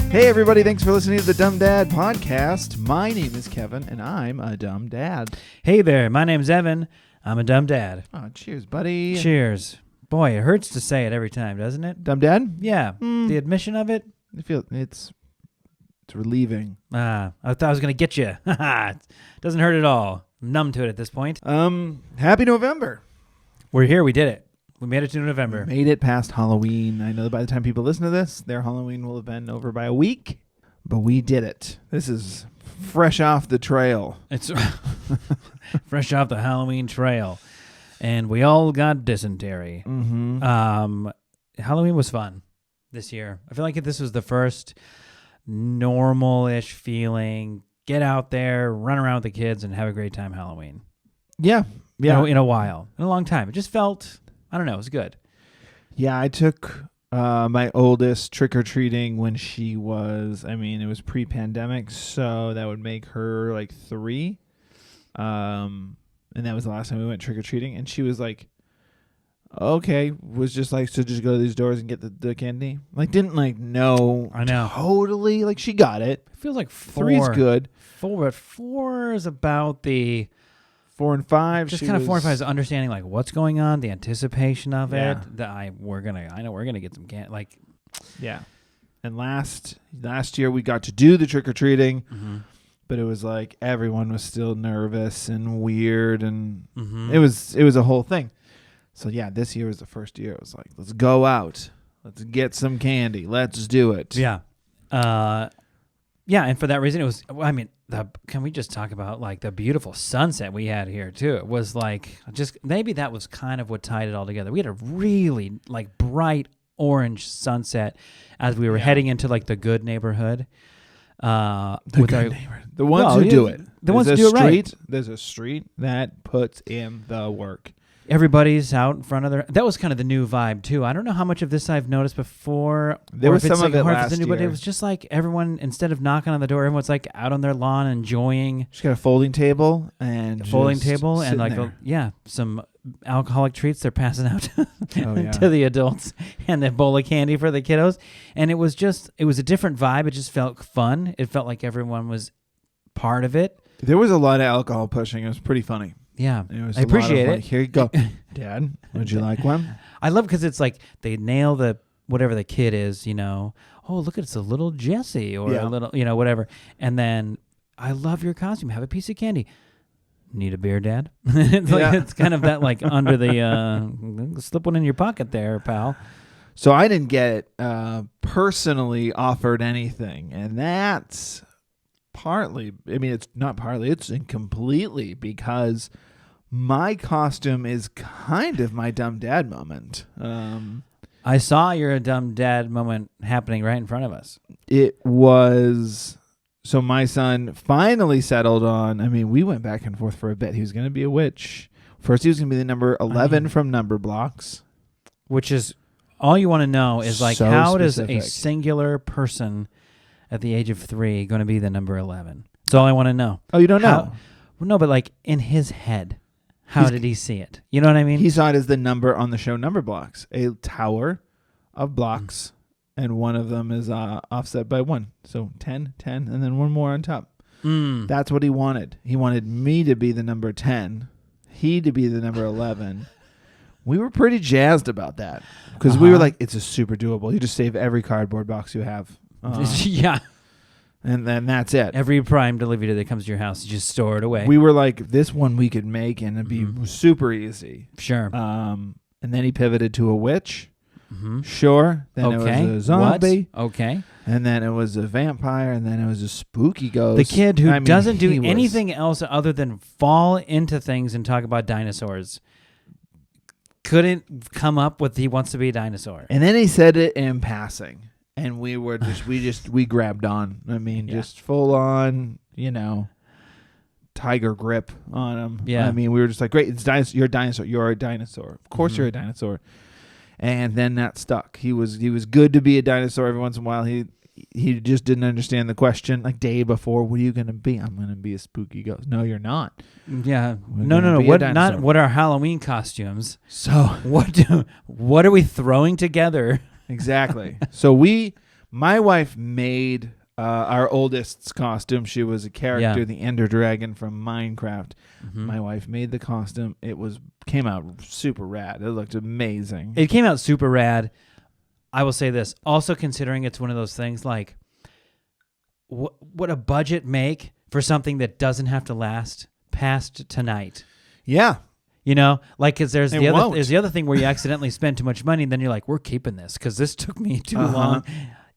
Hey everybody, thanks for listening to the Dumb Dad Podcast. My name is Kevin, and I'm a dumb dad. Hey there, my name's Evan. I'm a dumb dad. Oh, cheers, buddy. Cheers. Boy, it hurts to say it every time, doesn't it? Dumb dad? Yeah. The admission of it? I feel it's relieving. I thought I was going to get you. It doesn't hurt at all. I'm numb to it at this point. Happy November. We're here. We did it. We made it to November. We made it past Halloween. I know that by the time people listen to this, their Halloween will have been over by a week, but we did it. This is fresh off the trail. It's fresh off the Halloween trail. And we all got dysentery. Mm-hmm. Halloween was fun this year. I feel like this was the first normal-ish feeling. Get out there, run around with the kids, and have a great time Halloween. Yeah. In a while. In a long time. It just felt, I don't know, it was good. Yeah, I took my oldest trick-or-treating when she was, it was pre-pandemic, so that would make her like 3. And that was the last time we went trick-or-treating. And she was like, okay, was just like, so just go to these doors and get the candy. Like, didn't like know. I know. Totally. Like, she got it. It feels like 4. 3's good. 4 is about the 4 and 5. Just kind of 4 and 5 is understanding like what's going on, the anticipation of it. That I know we're gonna get some candy. Like, yeah. And last year we got to do the trick-or-treating. Mm-hmm. But it was like everyone was still nervous and weird, and mm-hmm. it was a whole thing. So yeah, this year was the first year. It was like, let's go out, let's get some candy, let's do it. Yeah, and for that reason, it was. Can we just talk about like the beautiful sunset we had here too? It was like just maybe that was kind of what tied it all together. We had a really like bright orange sunset as we were heading into like the good neighborhood. The ones who do it. The ones who do it right. There's a street that puts in the work. Everybody's out in front of their. That was kind of the new vibe too. I don't know how much of this I've noticed before. There was some of it last year. But it was just like everyone, instead of knocking on the door, everyone's like out on their lawn enjoying. Just got a folding table and like some alcoholic treats they're passing out to the adults, and a bowl of candy for the kiddos. And it was a different vibe. It just felt fun. It felt like everyone was part of it. There was a lot of alcohol pushing. It was pretty funny. Yeah, I appreciate it. Here you go, Dad. Would you like one? I love because it's like they nail the whatever the kid is. Oh, look, it's a little Jessie or a little, whatever. And then I love your costume. Have a piece of candy. Need a beer, Dad? It's kind of that like under the slip one in your pocket there, pal. So I didn't get personally offered anything, and that's partly. It's not partly. It's completely because my costume is kind of my dumb dad moment. I saw your dumb dad moment happening right in front of us. It was. So my son finally settled on, we went back and forth for a bit. He was going to be a witch. First, he was going to be the number 11 from Number Blocks. Which is, all you want to know is like, so how specific. Does a singular person at the age of 3 going to be the number 11? That's all I want to know. Oh, you don't know? Well, no, but like in his head, how did he see it? You know what I mean? He saw it as the number on the show Number Blocks, a tower of blocks. And one of them is offset by 1. So 10, 10, and then one more on top. That's what he wanted. He wanted me to be the number 10. He to be the number 11. We were pretty jazzed about that. Because we were like, it's a super doable. You just save every cardboard box you have. Yeah. And then that's it. Every Prime delivery that comes to your house, you just store it away. We were like, this one we could make and it'd be super easy. Sure. And then he pivoted to a witch. Mm-hmm. Sure. Then it was a zombie. What? Okay. And then it was a vampire. And then it was a spooky ghost. The kid who doesn't do anything else other than fall into things and talk about dinosaurs couldn't come up with he wants to be a dinosaur. And then he said it in passing. And we were we grabbed on. Just full on, tiger grip on him. Yeah. We were just like, great, you're a dinosaur. You're a dinosaur. Of course you're a dinosaur. And then that stuck. He was good to be a dinosaur every once in a while. He just didn't understand the question. Like day before, what are you going to be? I'm going to be a spooky ghost. No, you're not. Yeah. No. What are Halloween costumes? So what are we throwing together? Exactly. So My wife made our oldest's costume. She was a character, the Ender Dragon from Minecraft. Mm-hmm. My wife made the costume. It came out super rad. It looked amazing. It came out super rad. I will say this. Also considering it's one of those things like what a budget make for something that doesn't have to last past tonight. Yeah. You know, like, because there's the other thing where you accidentally spend too much money and then you're like, we're keeping this because this took me too long.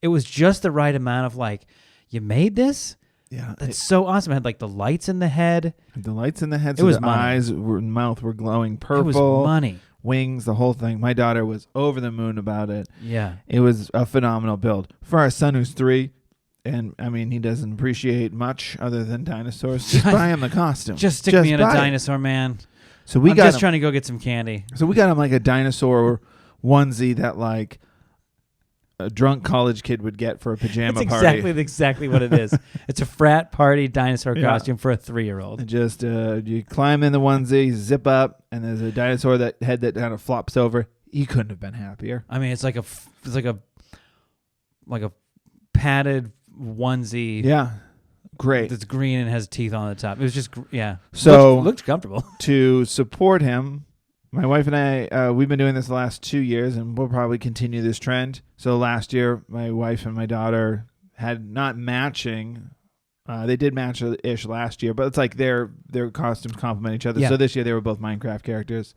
It was just the right amount of like, you made this? Yeah. That's so awesome. It had like the lights in the head. The lights in the head. So the eyes and mouth were glowing purple. It was money. Wings, the whole thing. My daughter was over the moon about it. Yeah. It was a phenomenal build. For our son who's 3, and I mean, he doesn't appreciate much other than dinosaurs. Just buy him the costume. Just stick me in a dinosaur, man. So I'm just trying to go get some candy. So we got him like a dinosaur onesie that like a drunk college kid would get for a pajama party. Exactly what it is. It's a frat party dinosaur costume for a 3-year-old. Just you climb in the onesie, zip up, and there's a dinosaur head that kind of flops over. He couldn't have been happier. I mean, it's like a padded onesie. Yeah. Great. That's green and has teeth on the top. It was just, yeah. So looked comfortable. To support him, my wife and I, we've been doing this the last 2 years, and we'll probably continue this trend. So last year, my wife and my daughter had not matching. They did match-ish last year, but it's like their costumes complement each other. Yeah. So this year, they were both Minecraft characters.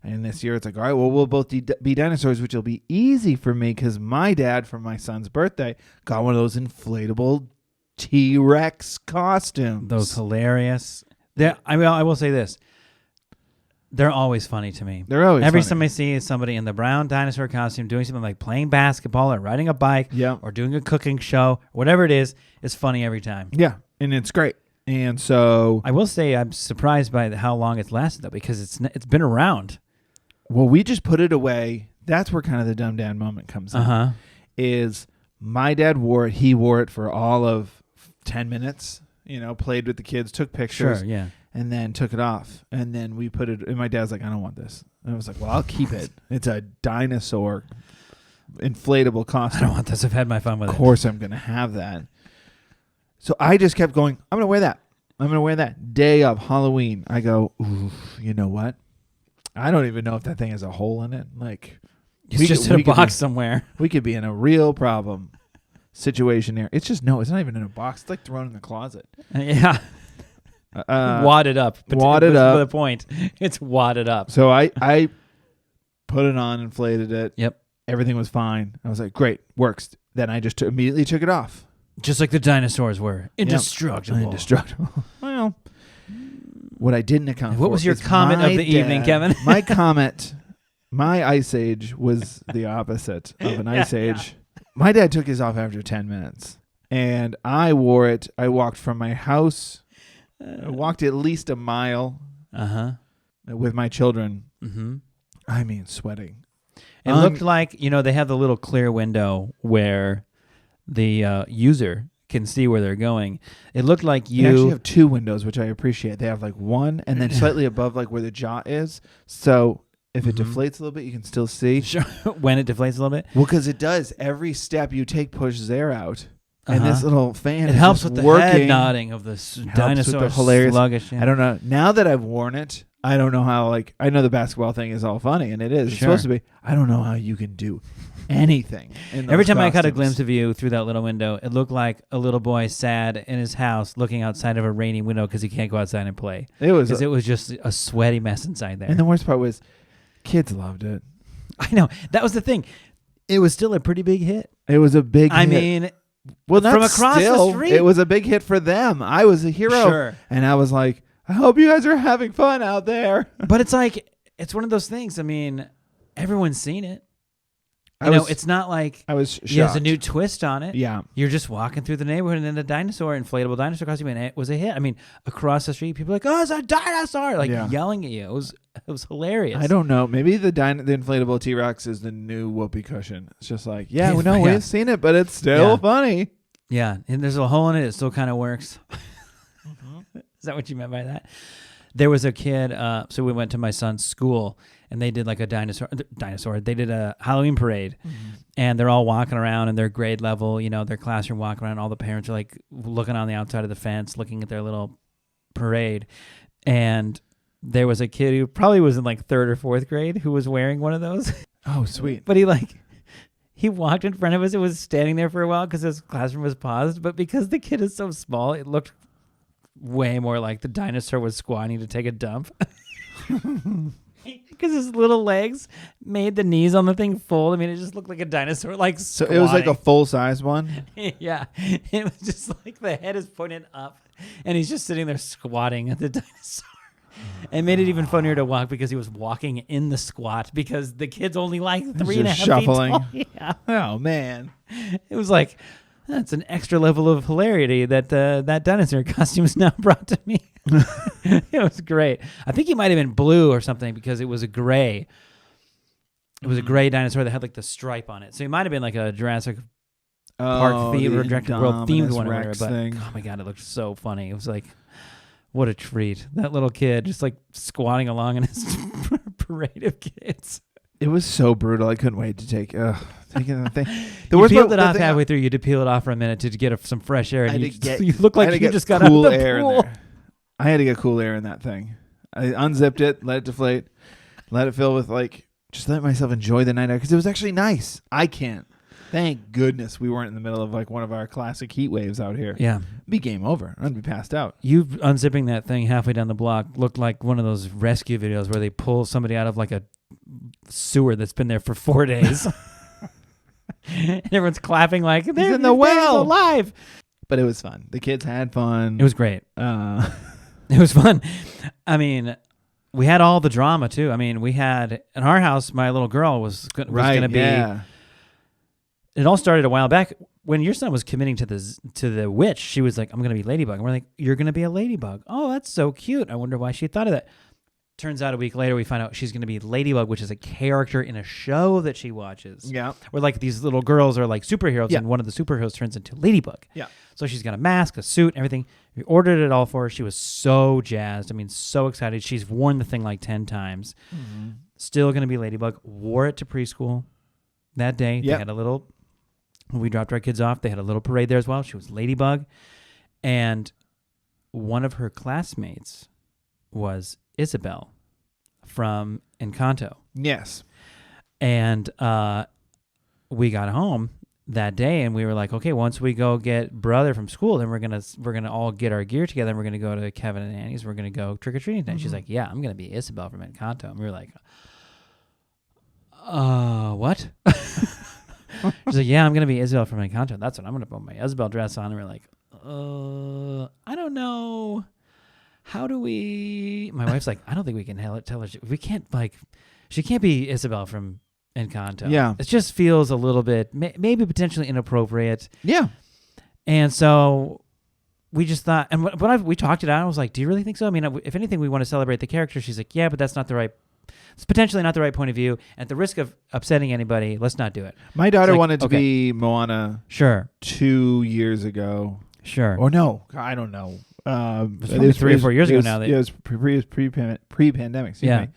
And this year, it's like, all right, well, we'll both be dinosaurs, which will be easy for me because my dad, for my son's birthday, got one of those inflatable T-Rex costumes. Those hilarious. I will say this. They're always funny to me. They're always Every funny. time I see somebody in the brown dinosaur costume doing something like playing basketball or riding a bike or doing a cooking show, whatever it is, it's funny every time. Yeah, and it's great. And so I will say I'm surprised by how long it's lasted, though, because it's been around. Well, we just put it away. That's where kind of the dumb dad moment comes in. Is my dad wore it. He wore it for all of 10 minutes, played with the kids, took pictures. Sure, yeah. And then took it off. And then we put it, and my dad's like, I don't want this. And I was like, well, I'll keep it. It's a dinosaur inflatable costume. I don't want this. I've had my fun with it. Of course I'm going to have that. So I just kept going, I'm going to wear that. I'm going to wear that. Day of Halloween, I go, ooh, you know what? I don't even know if that thing has a hole in it. Like, it's just in a box somewhere. We could be in a real problem situation here. It's not even in a box. It's like thrown in the closet. Yeah. Wadded up. Wadded up. The point. It's wadded up. So I put it on, inflated it. Yep. Everything was fine. I was like, great, works. Then I just immediately took it off. Just like the dinosaurs were. Indestructible. Yep. Indestructible. Well, what I didn't account for. What was your comment of the evening, Kevin? My comment, my ice age was the opposite of an ice age. My dad took his off after 10 minutes. And I wore it. I walked from my house. I walked at least a mile with my children. Mm-hmm. I mean, sweating. It looked like, they have the little clear window where the user can see where they're going. It looked like you actually have 2 windows, which I appreciate. They have like one and then slightly above like where the jaw is. So if it deflates a little bit, you can still see. Sure. When it deflates a little bit? Well, because it does. Every step you take pushes air out. And this little fan helps with the head nodding of the dinosaur hilarious. Sluggish. Yeah. I don't know. Now that I've worn it, I don't know how, I know the basketball thing is all funny, and it is. Sure. It's supposed to be. I don't know how you can do anything. Every time I caught a glimpse of you through that little window, it looked like a little boy sad in his house looking outside of a rainy window because he can't go outside and play. It was just a sweaty mess inside there. And the worst part was kids loved it. I know. That was the thing. It was still a pretty big hit. It was a big hit. I mean... Well, not from across the street. It was a big hit for them. I was a hero. Sure. And I was like, I hope you guys are having fun out there. But it's like, it's one of those things. I mean, everyone's seen it. It's not like I was shocked. There's a new twist on it. Yeah. You're just walking through the neighborhood and then inflatable dinosaur costume, and it was a hit. I mean, across the street, people are like, oh, it's a dinosaur, yelling at you. It was hilarious. I don't know. Maybe the inflatable T-Rex is the new whoopee cushion. It's just like, we've seen it, but it's still funny. Yeah, and there's a hole in it. It still kind of works. Is that what you meant by that? There was a kid, so we went to my son's school, and they did like a dinosaur. They did a Halloween parade, and they're all walking around in their grade level, their classroom walking around. All the parents are like looking on the outside of the fence, looking at their little parade. And there was a kid who probably was in like 3rd or 4th grade who was wearing one of those. Oh, sweet. But he walked in front of us and was standing there for a while because his classroom was paused. But because the kid is so small, it looked way more like the dinosaur was squatting to take a dump. Because his little legs made the knees on the thing fold. I mean, it just looked like a dinosaur, like So squatting. it was like a full-size one? Yeah. It was just like the head is pointed up, and he's just sitting there squatting at the dinosaur. And made it even funnier to walk because he was walking in the squat because the kid's only like 3.5 shuffling. feet tall. Yeah. Oh, man. It was like, that's an extra level of hilarity that that dinosaur costume is now brought to me. It was great. I think he might have been blue or something because it was a gray. It was a gray dinosaur that had like the stripe on it. So he might have been like a Jurassic Park theme or Jurassic World themed one or whatever. But oh my God, it looked so funny. It was like, what a treat. That little kid just like squatting along in his parade of kids. It was so brutal. I couldn't wait to take that thing. You peeled it off halfway through. You had to peel it off for a minute to get some fresh air. And you look like you just got out of the pool. I had to get cool air in that thing. I unzipped it, let it deflate, let it fill with just let myself enjoy the night out because it was actually nice. I can't. Thank goodness we weren't in the middle of like one of our classic heat waves out here. Yeah. It'd be game over. I'd be passed out. You unzipping that thing halfway down the block looked like one of those rescue videos where they pull somebody out of like a sewer that's been there for 4 days. And everyone's clapping like, they're in the well. alive. But it was fun. The kids had fun. It was great. It was fun. I mean, we had all the drama too. I mean, we had in our house, my little girl was going to be. Yeah. It all started a while back when your son was committing to the witch. She was like, "I'm going to be Ladybug," and we're like, "You're going to be a Ladybug." Oh, that's so cute. I wonder why she thought of that. Turns out a week later, we find out she's going to be Ladybug, which is a character in a show that she watches. Yeah. Where like these little girls are like superheroes, and one of the superheroes turns into Ladybug. Yeah. So she's got a mask, a suit, everything. We ordered it all for her. She was so jazzed. I mean, so excited. She's worn the thing like 10 times. Mm-hmm. Still going to be Ladybug. Wore it to preschool that day. They had a little, when we dropped our kids off, they had a little parade there as well. She was Ladybug. And one of her classmates was Isabel from Encanto. Yes. And we got home that day and we were like, okay, once we go get brother from school, then we're gonna all get our gear together and we're gonna go to Kevin and Annie's. We're gonna go trick-or-treating tonight. Mm-hmm. She's like, yeah, I'm gonna be Isabel from Encanto. And we were like, what? She's like, yeah, I'm gonna be Isabel from Encanto. That's what I'm gonna put my Isabel dress on. And we're like, I don't know. How do we? My wife's like, I don't think we can tell her. We can't she can't be Isabel from Encanto. Yeah. It just feels a little bit, maybe potentially inappropriate. Yeah. And so we just thought, and when we talked it out, I was like, do you really think so? I mean, if anything, we want to celebrate the character. She's like, yeah, but it's potentially not the right point of view. At the risk of upsetting anybody, let's not do it. My daughter wanted to be Moana. Sure. 2 years ago. Sure. Or no, I don't know. It was 3 or 4 years ago now. It was pre-pandemic. Excuse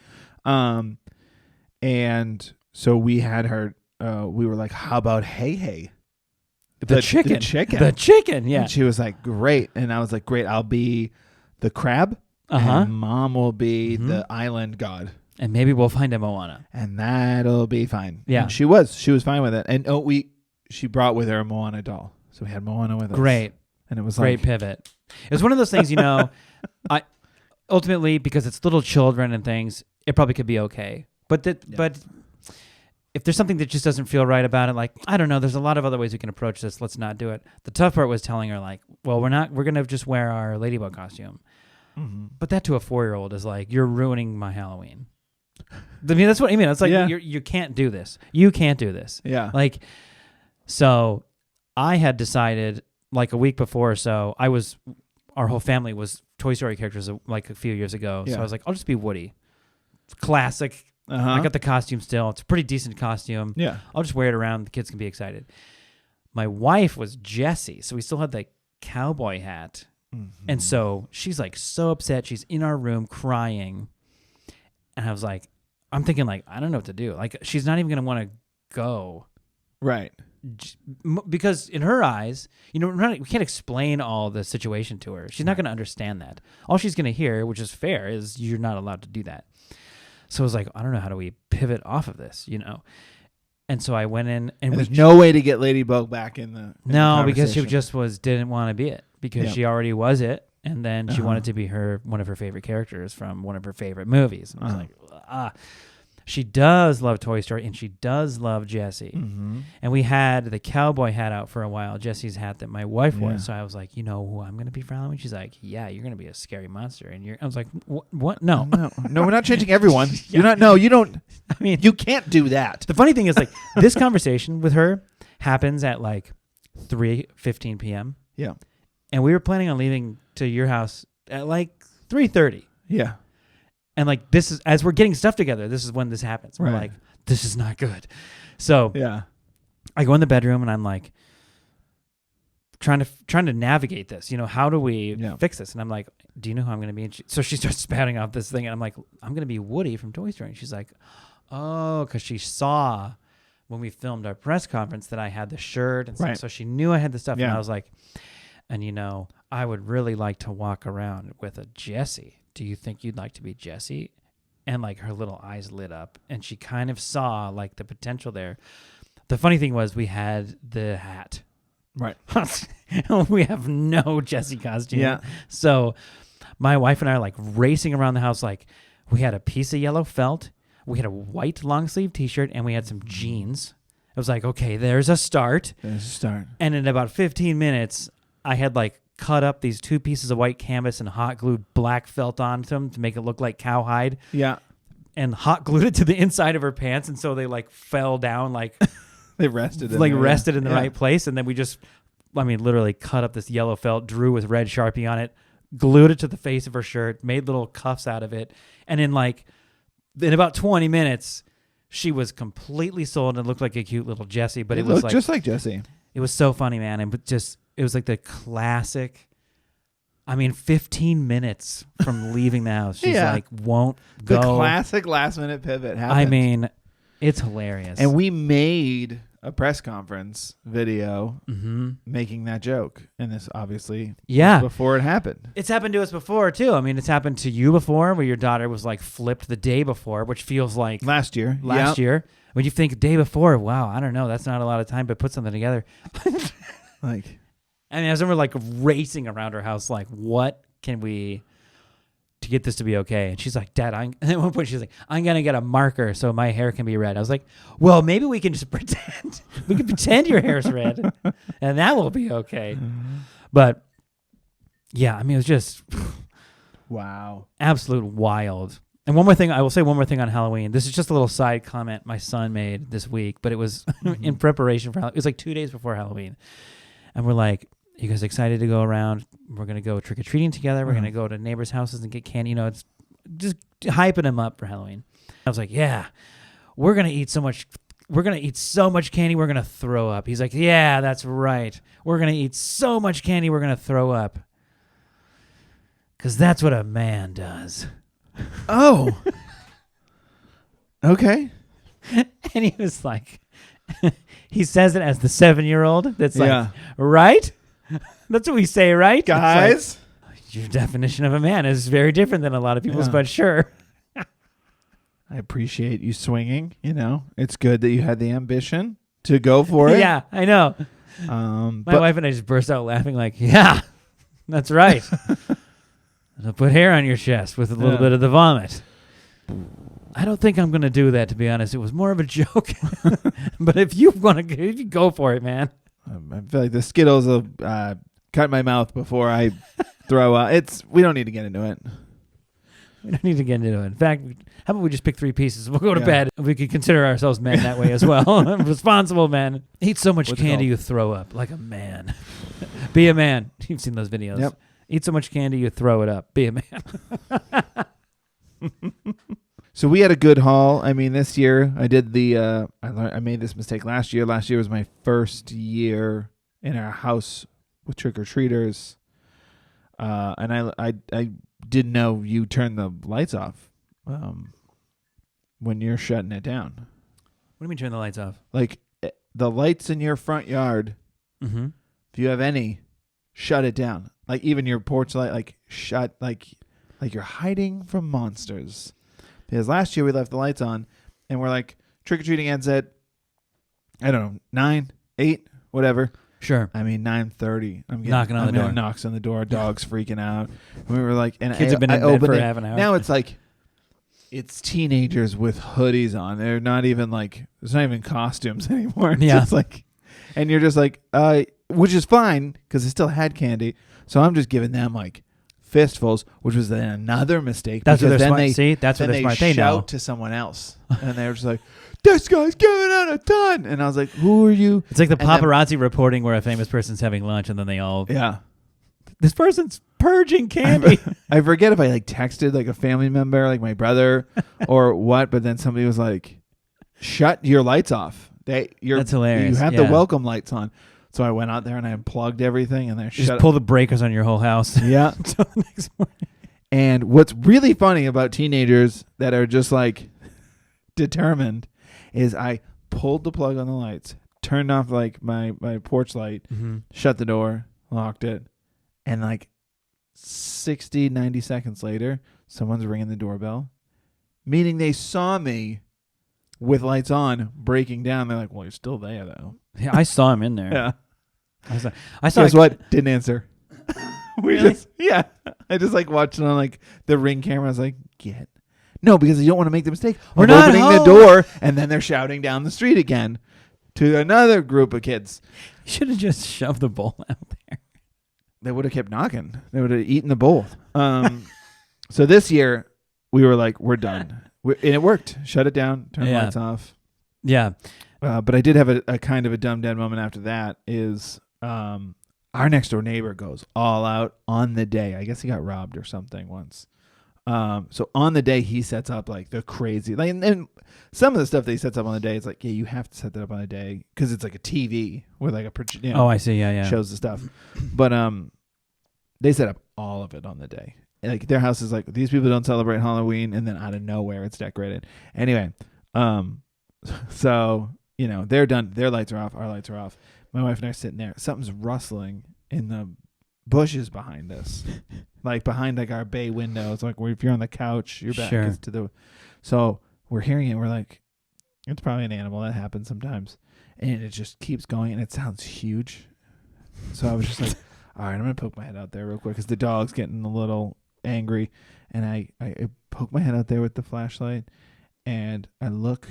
me. And so we had her. We were like, "How about Hey?" The chicken. Yeah. And she was like, "Great," and I was like, "Great, I'll be the crab, and Mom will be the island god, and maybe we'll find a Moana, and that'll be fine." Yeah, and she was fine with it, and she brought with her a Moana doll, so we had Moana with us. Great, and it was great pivot. It was one of those things, I ultimately, because it's little children and things, it probably could be okay. But if there's something that just doesn't feel right about it, like, I don't know, there's a lot of other ways we can approach this. Let's not do it. The tough part was telling her, like, well, we're going to just wear our Ladybug costume. Mm-hmm. But that to a 4-year-old is like, you're ruining my Halloween. I mean, that's what I mean. It's like, you can't do this. You can't do this. Yeah. Like, so I had decided like a week before or so, our whole family was Toy Story characters like a few years ago. Yeah. So I was like, I'll just be Woody. Classic. I got the costume still. It's a pretty decent costume. Yeah. I'll just wear it around. The kids can be excited. My wife was Jessie, so we still had the cowboy hat And so she's like so upset. She's in our room crying. And I was like, I'm thinking like, I don't know what to do. Like, she's not even going to want to go. Right. Because in her eyes, we can't explain all the situation to her. She's not going to understand that. All she's going to hear, which is fair, is you're not allowed to do that. So I was like, I don't know, how do we pivot off of this, And so I went in, and there's no way to get Ladybug back in the because she just didn't want to be it, because she already was it, and then she wanted to be one of her favorite characters from one of her favorite movies. And I was like, She does love Toy Story, and she does love Jessie. Mm-hmm. And we had the cowboy hat out for a while, Jessie's hat that my wife wore. So I was like, you know who I'm going to be for Halloween? She's like, yeah, you're going to be a scary monster. And I was like, what? No. No, we're not changing everyone. You're not. No, you don't. I mean, you can't do that. The funny thing is, like, this conversation with her happens at like 3:15 p.m. Yeah. And we were planning on leaving to your house at like 3:30. Yeah. And like, this is, as we're getting stuff together, this is when this happens. We're like, this is not good. So I go in the bedroom and I'm like trying to navigate this. How do we fix this? And I'm like, do you know who I'm going to be? So she starts spouting off this thing, and I'm like, I'm going to be Woody from Toy Story. And she's like, oh, because she saw when we filmed our press conference that I had the shirt and stuff. So she knew I had the stuff. And I was like, and I would really like to walk around with a Jessie. Do you think you'd like to be Jessie? And like, her little eyes lit up, and she kind of saw like the potential there. The funny thing was, we had the hat. Right. We have no Jessie costume. Yeah. So my wife and I are like racing around the house. Like, we had a piece of yellow felt, we had a white long sleeve t-shirt, and we had some jeans. I was like, okay, there's a start. And in about 15 minutes, I had like cut up these 2 pieces of white canvas and hot glued black felt onto them to make it look like cowhide. Yeah. And hot glued it to the inside of her pants, and so they like fell down like they rested in the right place. And then we just, literally cut up this yellow felt, drew with red Sharpie on it, glued it to the face of her shirt, made little cuffs out of it, and in about 20 minutes, she was completely sold and looked like a cute little Jessie. But it was like, just like Jessie. It was so funny, man, and it was like the classic. 15 minutes from leaving the house, she's like, won't go. The classic last minute pivot happened. It's hilarious. And we made a press conference video making that joke. And this obviously was before it happened. It's happened to us before, too. It's happened to you before, where your daughter was like flipped the day before, which feels like last year. When you think day before, wow, I don't know, that's not a lot of time, but put something together. I remember like racing around her house, like, what can we to get this to be okay? And she's like, Dad, at one point she's like, I'm going to get a marker so my hair can be red. I was like, well, maybe we can just pretend. We can pretend your hair's red, and that will be okay. But yeah, it was just wow, absolute wild. And one more thing, I will say one more thing on Halloween. This is just a little side comment my son made this week, but it was in preparation for Halloween. It was like 2 days before Halloween. And we're like, you guys excited to go around? We're going to go trick-or-treating together. We're going to go to neighbors' houses and get candy. It's just hyping him up for Halloween. I was like, yeah, we're going to eat so much. We're going to eat so much candy, we're going to throw up. He's like, yeah, that's right. We're going to eat so much candy, we're going to throw up. Because that's what a man does. Oh. Okay. And he was like, he says it as the 7-year-old. That's like, right? That's what we say, right? Guys. Like, your definition of a man is very different than a lot of people's, but sure. I appreciate you swinging. It's good that you had the ambition to go for it. Yeah, I know. My wife and I just burst out laughing like, yeah, that's right. I'll put hair on your chest with a little bit of the vomit. I don't think I'm going to do that, to be honest. It was more of a joke. But if you go for it, man. I feel like the Skittles will cut my mouth before I throw out. We don't need to get into it. We don't need to get into it. In fact, how about we just pick 3 pieces? We'll go to bed. We could consider ourselves men that way as well. Responsible men. Eat so much candy you throw up like a man. Be a man. You've seen those videos. Yep. Eat so much candy you throw it up. Be a man. So we had a good haul. This year I did I made this mistake last year. Last year was my first year in our house with trick-or-treaters. And I didn't know you turn the lights off when you're shutting it down. What do you mean turn the lights off? Like the lights in your front yard, Mm-hmm. if you have any, shut it down. Like even your porch light, like shut, like you're hiding from monsters. Because last year we left the lights on, and we're like trick-or-treating ends at, I don't know, 9, 8, whatever. Sure. I mean, 9:30. I'm Knocking on the door. Knocks on the door. Dogs freaking out. And we were like, and Kids have been in bed for half an hour. Now it's like, it's teenagers with hoodies on. They're not even like, there's not even costumes anymore. It's just like, and you're just like, which is fine because they still had candy. So I'm just giving them like fistfuls, which was then another mistake. That's what they're then smart. they, See, that's what they're smart. They know. shout to someone else, and they were just like, "This guy's giving out a ton," and I was like, "Who are you?" It's like the paparazzi reporting where a famous person's having lunch, and then they all, this person's purging candy. I forget if I like texted like a family member, like my brother, or what, but then somebody was like, "Shut your lights off." That's hilarious. You have the welcome lights on. So I went out there and I unplugged everything and then just pull the breakers on your whole house. Yeah. Until the next morning. And what's really funny about teenagers that are just like determined is I pulled the plug on the lights, turned off like my porch light, shut the door, locked it, and like 60, 90 seconds later, someone's ringing the doorbell, meaning they saw me with lights on breaking down. They're like, "Well, you're still there though." Yeah, I saw him in there. Yeah. I saw. Guess what? Didn't answer. Really? I just like watching on like the Ring camera. I was like, no, because you don't want to make the mistake We're of not opening home. the door and then they're shouting down the street again to another group of kids. You should have just shoved the bowl out there. They would have kept knocking. They would have eaten the bowl. So this year we were like, we're done, and it worked. Shut it down. Turn the lights off. Yeah. But I did have a kind of a dumb dead moment after that. Is our next door neighbor goes all out on the day. I guess he got robbed or something once. So on the day he sets up like the crazy, like, and some of the stuff that he sets up on the day, it's like, yeah, you have to set that up on a day because it's like a TV with like a Oh, I see. Yeah. shows the stuff. But they set up all of it on the day. Like their house is like, these people don't celebrate Halloween, and then out of nowhere it's decorated. Anyway, so they're done. Their lights are off. Our lights are off. My wife and I are sitting there. Something's rustling in the bushes behind us, like behind like our bay windows. Like if you're on the couch, your back is to the. So we're hearing it. We're like, it's probably an animal. That happens sometimes, and it just keeps going, and it sounds huge. So I was just like, all right, I'm gonna poke my head out there real quick because the dog's getting a little angry, and I poke my head out there with the flashlight, and I look,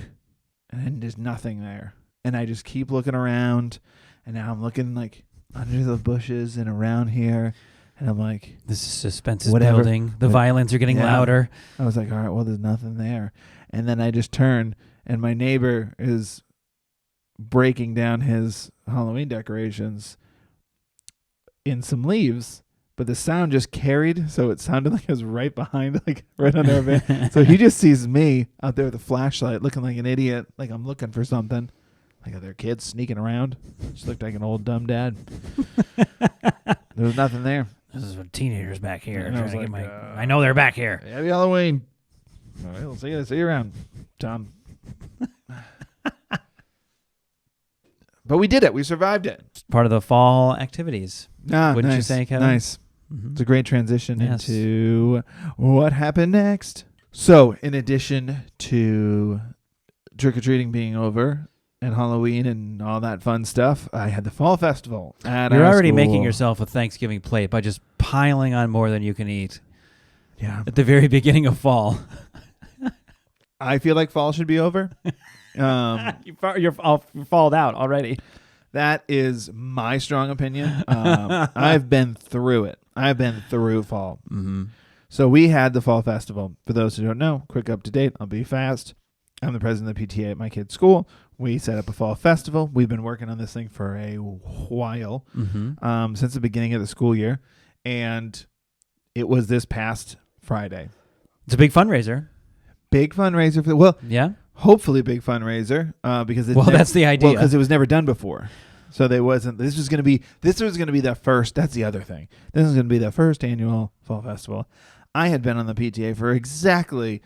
and there's nothing there, and I just keep looking around. And now I'm looking like under the bushes and around here. And I'm like, this suspense is building. The violins are getting louder. I was like, all right, well, there's nothing there. And then I just turn, and my neighbor is breaking down his Halloween decorations in some leaves. But the sound just carried, so it sounded like it was right behind, like right under our van. So he just sees me out there with a flashlight looking like an idiot, like I'm looking for something. Like, are there kids sneaking around? Just looked like an old dumb dad. There was nothing there. This is what teenagers back here. And I was like, I know they're back here. Happy Halloween. All right, we'll see you around, Tom. But we did it. We survived it. It's part of the fall activities. Wouldn't you say, Kevin? Nice. Mm-hmm. It's a great transition into what happened next. So, in addition to trick-or-treating being over and Halloween and all that fun stuff, I had the fall festival at You're our already school. making yourself a Thanksgiving plate by just piling on more than you can eat. Yeah. At the very beginning of fall. I feel like fall should be over. You're falled out already. That is my strong opinion. I've been through it. I've been through fall. Mm-hmm. So we had the fall festival. For those who don't know, quick up to date, I'll be fast. I'm the president of the PTA at my kid's school. We set up a fall festival. We've been working on this thing for a while, since the beginning of the school year. And it was this past Friday. It's a big fundraiser. Big fundraiser. Hopefully big fundraiser. Because that's the idea. Because it was never done before. So this was going to be the first. That's the other thing. This is going to be the first annual fall festival. I had been on the PTA for exactly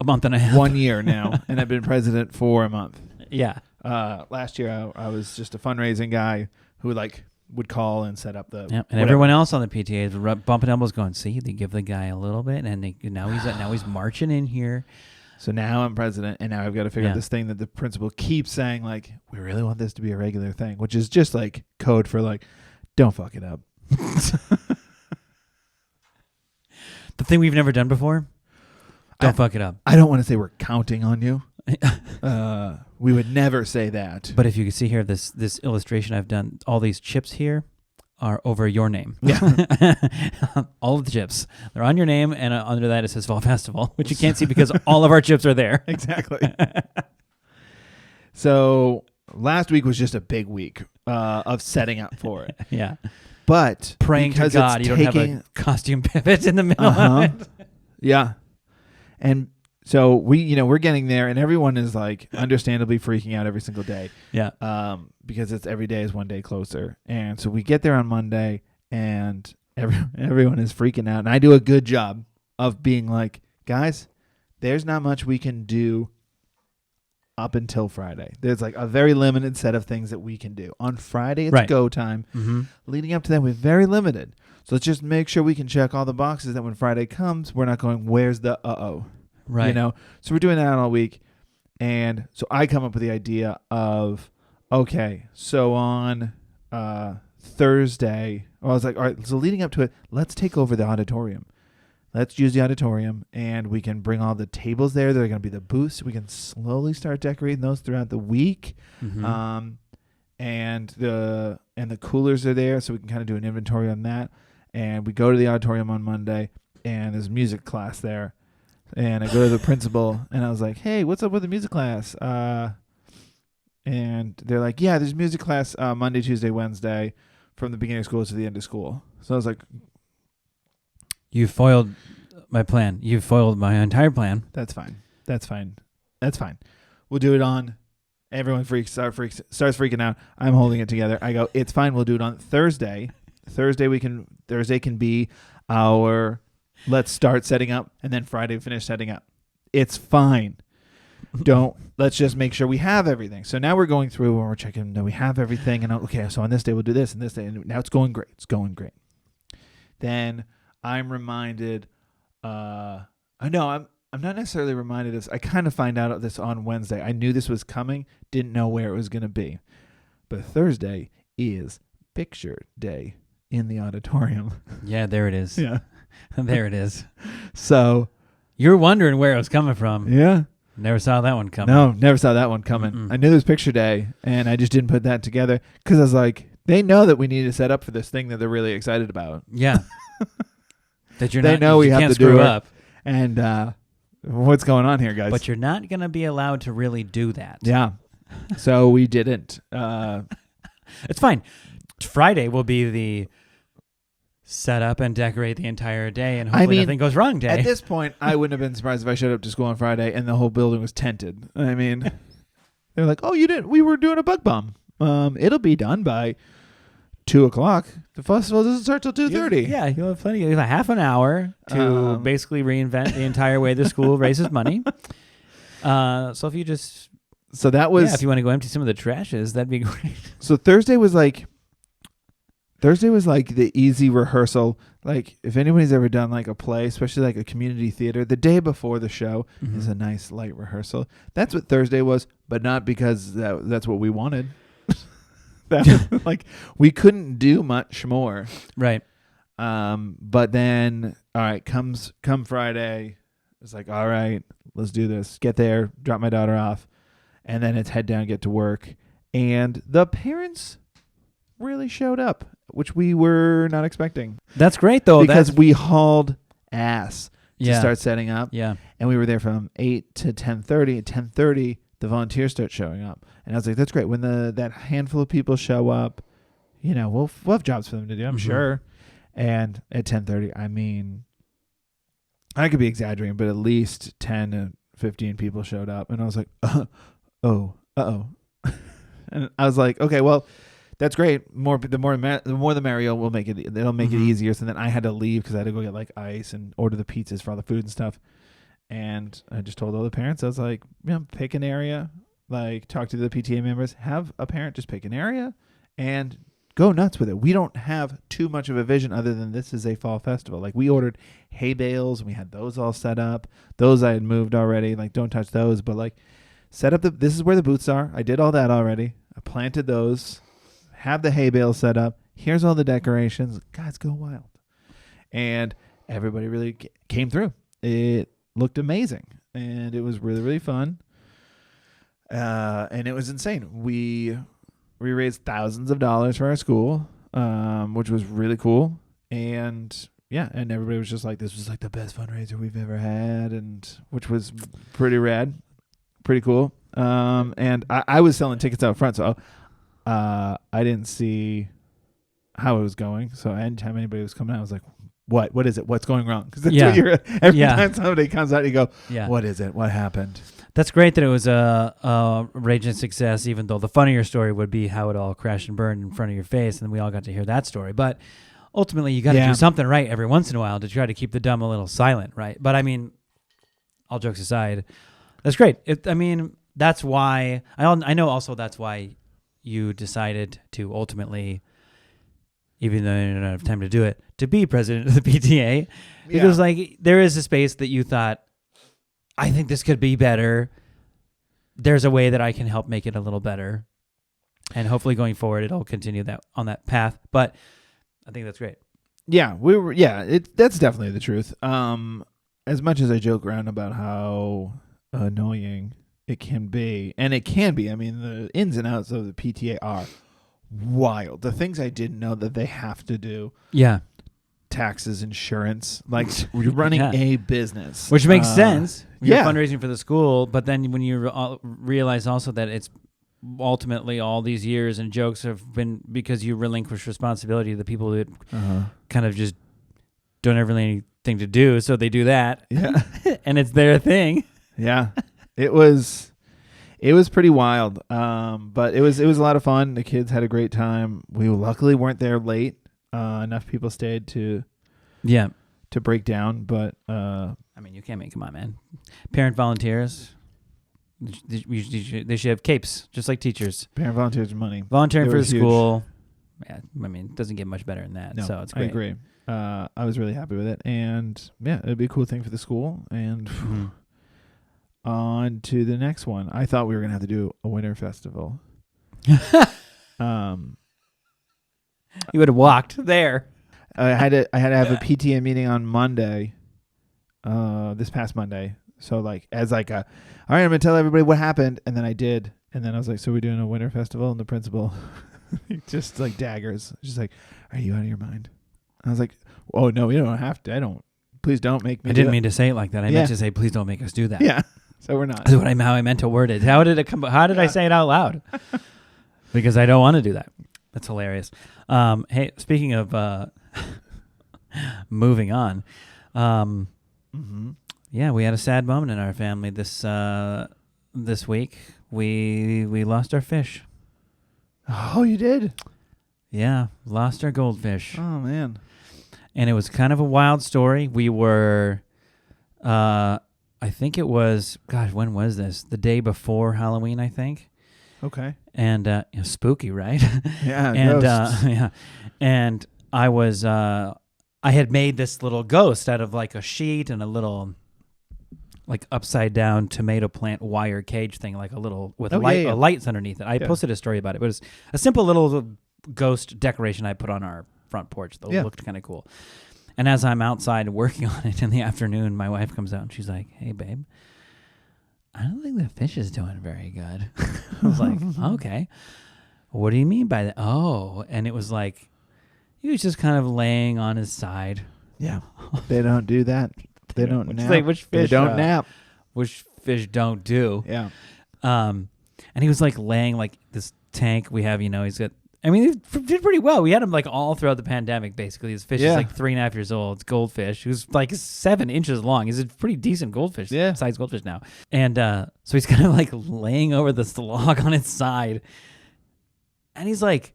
a month and a half, 1 year now, and I've been president for a month. Yeah. Last year I was just a fundraising guy who would call and set up the. Yep. And everyone else on the PTA is bumping elbows, going, "See, they give the guy a little bit, and now he's marching in here." So now I'm president, and now I've got to figure out this thing that the principal keeps saying, like, we really want this to be a regular thing, which is just like code for like, don't fuck it up. The thing we've never done before. Don't fuck it up. I don't want to say we're counting on you. We would never say that. But if you can see here, this illustration I've done, all these chips here are over your name. Yeah. All of the chips. They're on your name, and under that it says Fall Festival, which you can't see because all of our chips are there. Exactly. So last week was just a big week of setting up for it. Yeah. But praying to God you don't have a costume pivot in the middle of it. Yeah. And so we're getting there, and everyone is like understandably freaking out every single day. Yeah. Because it's every day is one day closer. And so we get there on Monday, and everyone is freaking out. And I do a good job of being like, guys, there's not much we can do up until Friday. There's like a very limited set of things that we can do. On Friday, it's go time. Mm-hmm. Leading up to that, we're very limited. So let's just make sure we can check all the boxes that when Friday comes, we're not going, where's the Right. So we're doing that all week. And so I come up with the idea of, okay, so on Thursday, I was like, all right, so leading up to it, let's take over the auditorium. Let's use the auditorium, and we can bring all the tables there. They're going to be the booths. We can slowly start decorating those throughout the week. Mm-hmm. And the coolers are there, so we can kind of do an inventory on that. And we go to the auditorium on Monday, and there's music class there. And I go to the principal, and I was like, hey, what's up with the music class? And they're like, yeah, there's music class Monday, Tuesday, Wednesday from the beginning of school to the end of school. So I was like, you foiled my plan. You foiled my entire plan. That's fine. We'll do it on. Everyone starts freaking out. I'm holding it together. I go, it's fine. We'll do it on Thursday. Thursday can be our let's start setting up, and then Friday finish setting up. It's fine. Let's just make sure we have everything. So now we're going through and we're checking that we have everything. And okay, so on this day we'll do this, and this day, and now it's going great. Then I'm reminded. I'm not necessarily reminded of this. I kind of find out of this on Wednesday. I knew this was coming, didn't know where it was going to be. But Thursday is picture day in the auditorium. Yeah, there it is. Yeah. There it is. So you're wondering where it was coming from. Yeah. Never saw that one coming. No, never saw that one coming. Mm-mm. I knew there was picture day, and I just didn't put that together because I was like, they know that we need to set up for this thing that they're really excited about. Yeah. That they know we have can't to screw do it. up. And what's going on here, guys? But you're not going to be allowed to really do that. Yeah. So we didn't. It's fine. Friday will be the set up and decorate the entire day, and hopefully nothing goes wrong day. At this point, I wouldn't have been surprised if I showed up to school on Friday and the whole building was tented. I mean, they're like, "Oh, you didn't? We were doing a bug bomb. It'll be done by 2:00. The festival doesn't start till 2:30." Yeah, you'll have plenty. You'll have half an hour to basically reinvent the entire way the school raises money. So if you just, if you want to go empty some of the trashes, that'd be great. So Thursday was like the easy rehearsal. Like if anybody's ever done like a play, especially like a community theater, the day before the show is a nice light rehearsal. That's what Thursday was, but not because that's what we wanted. Like we couldn't do much more. Right. But then, all right, come Friday, it's like, all right, let's do this. Get there, drop my daughter off, and then it's head down, get to work. And the parents really showed up, which we were not expecting. That's great, though. Because we hauled ass to start setting up. Yeah. And we were there from 8 to 10:30. At 10:30, the volunteers start showing up. And I was like, that's great. When that handful of people show up, we'll have jobs for them to do, I'm sure. And at 10:30, I mean, I could be exaggerating, but at least 10 to 15 people showed up. And I was like, uh-oh. And I was like, okay, well, That's great. The more the merrier. Will make it. It'll make it easier. So then I had to leave because I had to go get like ice and order the pizzas for all the food and stuff. And I just told all the parents, I was like, pick an area, like talk to the PTA members, have a parent just pick an area and go nuts with it. We don't have too much of a vision other than this is a fall festival. Like we ordered hay bales and we had those all set up. Those I had moved already. Like don't touch those, but like set up this is where the booths are. I did all that already. I planted those, have the hay bales set up. Here's all the decorations. Guys, go wild. And everybody really came through. It looked amazing and it was really, really fun. And it was insane. We raised thousands of dollars for our school, which was really cool. And and everybody was just like, this was like the best fundraiser we've ever had, and which was pretty rad, pretty cool. And I was selling tickets out front, so I didn't see how it was going. So anytime anybody was coming out, I was like, what is it? What's going wrong? Because every time somebody comes out, you go, what is it? What happened? That's great that it was a raging success, even though the funnier story would be how it all crashed and burned in front of your face, and we all got to hear that story. But ultimately, you got to do something right every once in a while to try to keep the dumb a little silent, right? But I mean, all jokes aside, that's great. That's why I know also that's why you decided to ultimately, even though you don't have time to do it, to be president of the PTA. Because like there is a space that you thought, I think this could be better. There's a way that I can help make it a little better. And hopefully going forward, it'll continue that on that path. But I think that's great. Yeah, that's definitely the truth. As much as I joke around about how annoying it can be, and it can be, I mean, the ins and outs of the PTA are wild. The things I didn't know that they have to do. Yeah. Taxes, insurance, like you're running a business. Which makes sense. You're fundraising for the school, but then when you realize also that it's ultimately all these years and jokes have been because you relinquish responsibility to the people that kind of just don't have really anything to do, so they do that. Yeah. And it's their thing. Yeah. It was pretty wild. But it was a lot of fun. The kids had a great time. We luckily weren't there late. Enough people stayed to break down, but I mean, you can't make them on, man. Parent volunteers, they should have capes, just like teachers. Parent volunteers money. Volunteering for the school. Yeah, I mean, it doesn't get much better than that. No, so it's great. I agree. I was really happy with it, and it'd be a cool thing for the school. And on to the next one. I thought we were gonna have to do a winter festival. You would have walked there. I had to have a PTA meeting on Monday, this past Monday. So like all right, I'm gonna tell everybody what happened, and then I did, and then I was like, so we're doing a winter festival, and the principal just like daggers, just like, are you out of your mind? I was like, oh no, we don't have to. Please don't make me. I didn't mean to say it like that. I meant to say, please don't make us do that. Yeah. So we're not. That's how I meant to word it. How did it come? How did I say it out loud? Because I don't want to do that. That's hilarious. Hey, speaking of moving on, we had a sad moment in our family this week. We lost our fish. Oh, you did? Yeah, lost our goldfish. Oh man. And it was kind of a wild story. We were, I think it was, gosh, when was this? The day before Halloween, I think. Okay. And spooky, right? Yeah. And and I was I had made this little ghost out of like a sheet and a little like upside down tomato plant wire cage thing, like a little with lights underneath it. I posted a story about it. It was a simple little ghost decoration I put on our front porch that looked kind of cool. And as I'm outside working on it in the afternoon, my wife comes out and she's like, "Hey, babe, I don't think the fish is doing very good." I was like, okay. What do you mean by that? Oh, and it was like, he was just kind of laying on his side. Yeah. They don't do that. They don't nap. Like, which fish? They don't nap. Which fish don't do. Yeah. And he was like laying like this tank we have, he's got, he did pretty well. We had him like all throughout the pandemic, basically. His fish is like 3.5 years old. It's goldfish. He was like 7 inches long. He's a pretty decent goldfish, size goldfish now. And so he's kind of like laying over this log on its side. And he's like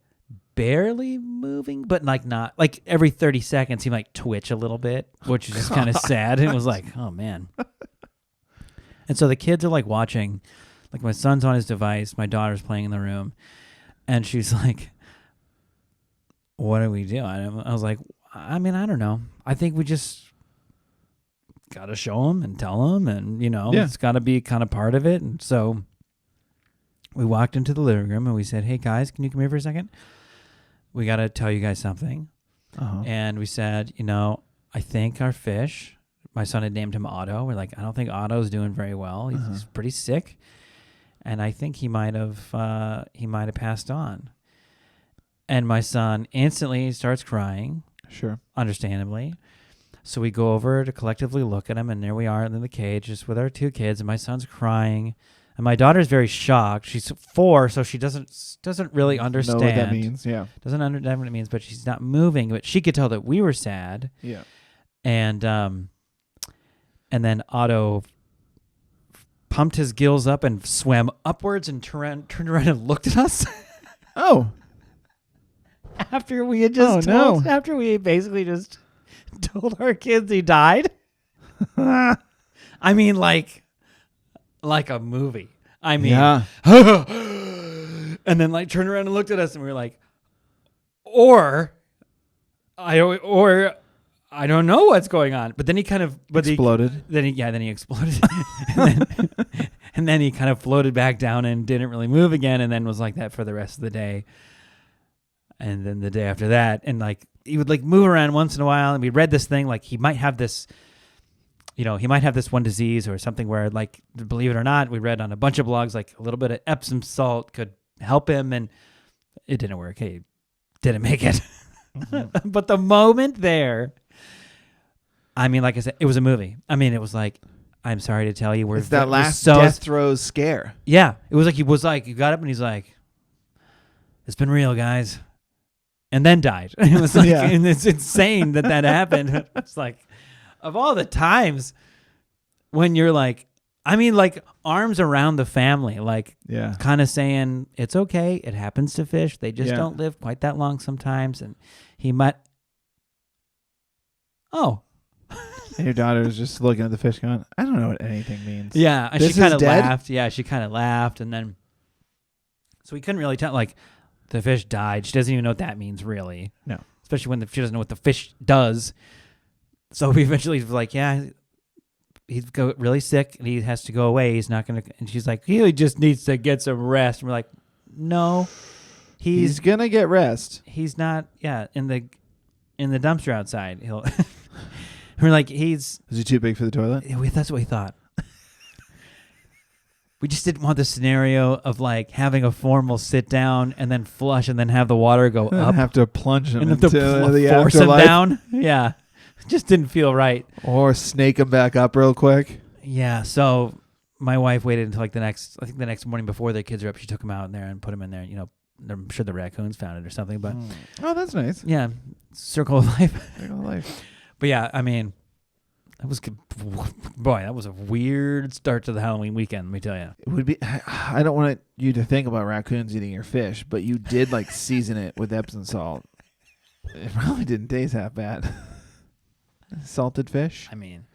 barely moving, but like not like every 30 seconds he might twitch a little bit, which is just kind of sad. It was like, oh man. And so the kids are like watching, like my son's on his device, my daughter's playing in the room, and she's like, what do we do? I was like, I mean, I don't know. I think we just got to show them and tell them, and it's got to be kind of part of it. And so we walked into the living room and we said, hey guys, can you come here for a second? We got to tell you guys something. And we said, I think our fish, my son had named him Otto. We're like, I don't think Otto's doing very well. He's pretty sick. And I think he might have passed on. And my son instantly starts crying. Sure. Understandably. So we go over to collectively look at him, and there we are in the cage just with our two kids, and my son's crying. And my daughter's very shocked. She's 4, so she doesn't really understand. Know what that means, yeah. Doesn't understand what it means, but she's not moving. But she could tell that we were sad. Yeah. And then Otto pumped his gills up and swam upwards and turned around and looked at us. Oh. After we had just after we basically just told our kids he died. I mean, like a movie. I mean, yeah. And then like turned around and looked at us, and we were like, I don't know what's going on. But then he kind of exploded. Then he exploded, and then he kind of floated back down and didn't really move again, and then was like that for the rest of the day. And then the day after that, and like he would like move around once in a while, and we read this thing like he might have this, one disease or something where, like, believe it or not, we read on a bunch of blogs like a little bit of Epsom salt could help him, and it didn't work. He didn't make it. Mm-hmm. But the moment there, I mean, like I said, it was a movie. I mean, it was like, I'm sorry to tell you, it's that last death throes scare. Yeah, it was like he got up and he's like, "It's been real, guys." And then died. It was like, and it's insane that happened. It's like, of all the times when you're like, I mean, like arms around the family, like kind of saying, it's okay. It happens to fish. They just don't live quite that long sometimes. And he might. Oh. And your daughter was just looking at the fish going, I don't know what anything means. Yeah. And she kind of laughed. Yeah. She kind of laughed. And then, so we couldn't really tell, like, the fish died. She doesn't even know what that means, really. No. Especially when she doesn't know what the fish does. So we eventually was like, yeah, he's really sick and he has to go away. He's not going to. And she's like, he just needs to get some rest. And we're like, no. He's going to get rest. He's not, in the dumpster outside. We're like, is he too big for the toilet? That's what we thought. We just didn't want the scenario of like having a formal sit down and then flush and then have the water go up. Have to plunge him and into the force afterlife. Him down. Yeah. Just didn't feel right. Or snake him back up real quick. Yeah. So my wife waited until like the next morning before the kids are up. She took him out in there and put him in there. I'm sure the raccoons found it or something. But oh, that's nice. Yeah. Circle of life. Circle of life. But yeah, I mean, that was good. Boy, that was a weird start to the Halloween weekend, let me tell you. It would be. I don't want you to think about raccoons eating your fish, but you did like season it with Epsom salt. It probably didn't taste that bad. Salted fish. I mean,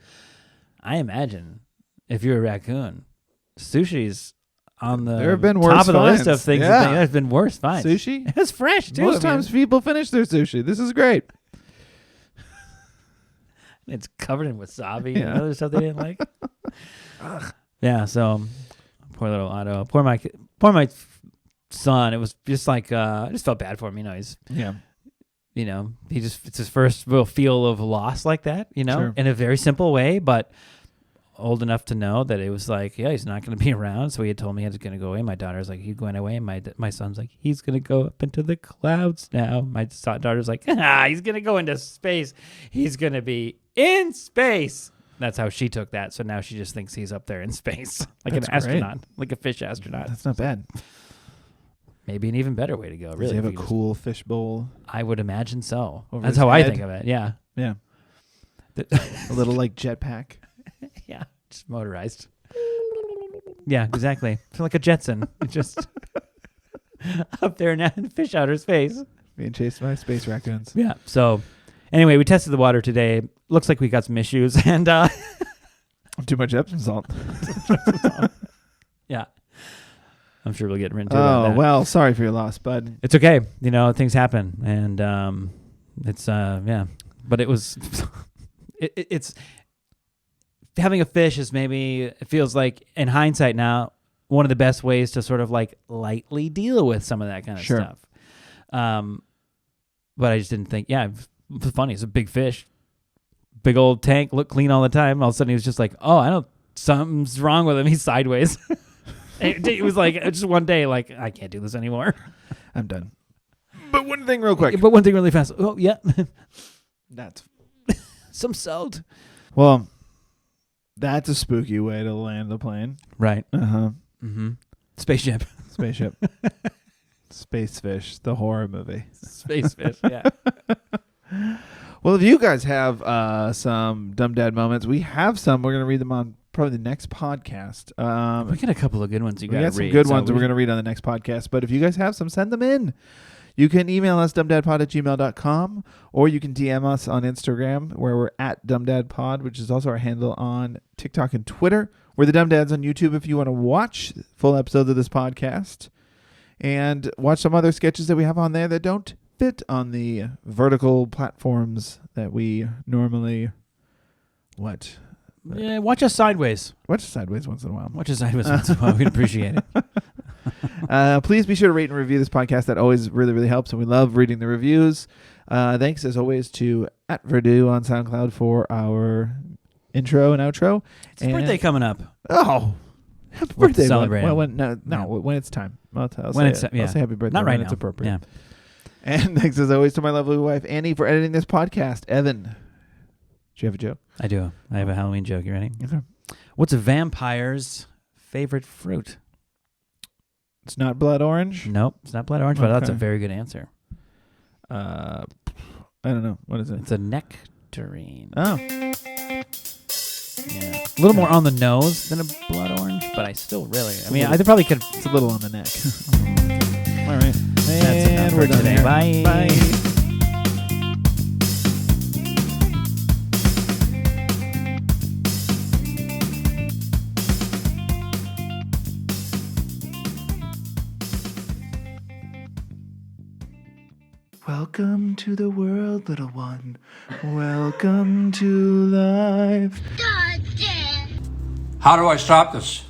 I imagine if you're a raccoon, sushi's on the there have been top worse of the finds. list of things. Yeah. There's been worse finds. Sushi? It's fresh too. Most times people finish their sushi. This is great. It's covered in wasabi and other stuff they didn't like. Yeah, so poor little Otto. Poor my son. It was just like I just felt bad for him. He's it's his first real feel of loss like that. Sure. In a very simple way, but old enough to know that it was like, he's not going to be around. So he had told me he was going to go away. My daughter's like, he's going away. And my son's like, he's going to go up into the clouds now. My daughter's like, he's going to go into space. He's going to be in space. That's how she took that. So now she just thinks he's up there in space, like an astronaut, like a fish astronaut. That's not bad. Maybe an even better way to go. Really, does he have a cool fish bowl? I would imagine so. That's how I think of it. Yeah. Yeah. A little like jetpack. Yeah, just motorized. Yeah, exactly. Feel like a Jetson. Just up there and fish out his face. Being chased by space raccoons. Yeah. So anyway, we tested the water today. Looks like we got some issues. And too much Epsom salt. Yeah. I'm sure we'll get into that. Well, sorry for your loss, bud. It's okay. Things happen. And it's, yeah. But it was, it's, having a fish is maybe, it feels like, in hindsight now, one of the best ways to sort of like lightly deal with some of that kind of stuff. But I just didn't think, it was funny. It's a big fish, big old tank, look clean all the time. All of a sudden he was just like, something's wrong with him. He's sideways. It was like just one day, like, I can't do this anymore. I'm done. But one thing real quick. But one thing really fast. Oh, yeah. That's some salt. Well, that's a spooky way to land the plane. Right. Uh-huh. Mm-hmm. Spaceship. Space Fish, the horror movie. Space Fish, yeah. Well, if you guys have some Dumb Dad moments, we have some. We're going to read them on probably the next podcast. We got a couple of good ones you got to read. We got some good ones that we're going to read on the next podcast. But if you guys have some, send them in. You can email us, dumbdadpod@gmail.com, or you can DM us on Instagram, where we're at dumbdadpod, which is also our handle on TikTok and Twitter. We're the Dumb Dads on YouTube if you want to watch full episodes of this podcast and watch some other sketches that we have on there that don't fit on the vertical platforms that we normally Yeah, watch us sideways. Watch us sideways once in a while. Watch us sideways once in a while. We'd appreciate it. Please be sure to rate and review this podcast. That always really, really helps, and we love reading the reviews. Thanks, as always, to @Verdu on SoundCloud for our intro and outro. It's birthday coming up. Oh, happy birthday! Celebrate. When it's time. I'll say happy birthday. Not right when now. It's appropriate. Yeah. And thanks, as always, to my lovely wife, Annie, for editing this podcast. Evan, do you have a joke? I do. I have a Halloween joke. You ready? Okay. What's a vampire's favorite fruit? It's not blood orange? Nope, it's not blood orange, but that's a very good answer. I don't know. What is it? It's a nectarine. Oh. Yeah. A little more on the nose than a blood orange, but I still really... I probably could... It's a little on the neck. All right. That's enough for today. Here. Bye. Bye. Welcome to the world, little one. Welcome to life. How do I stop this?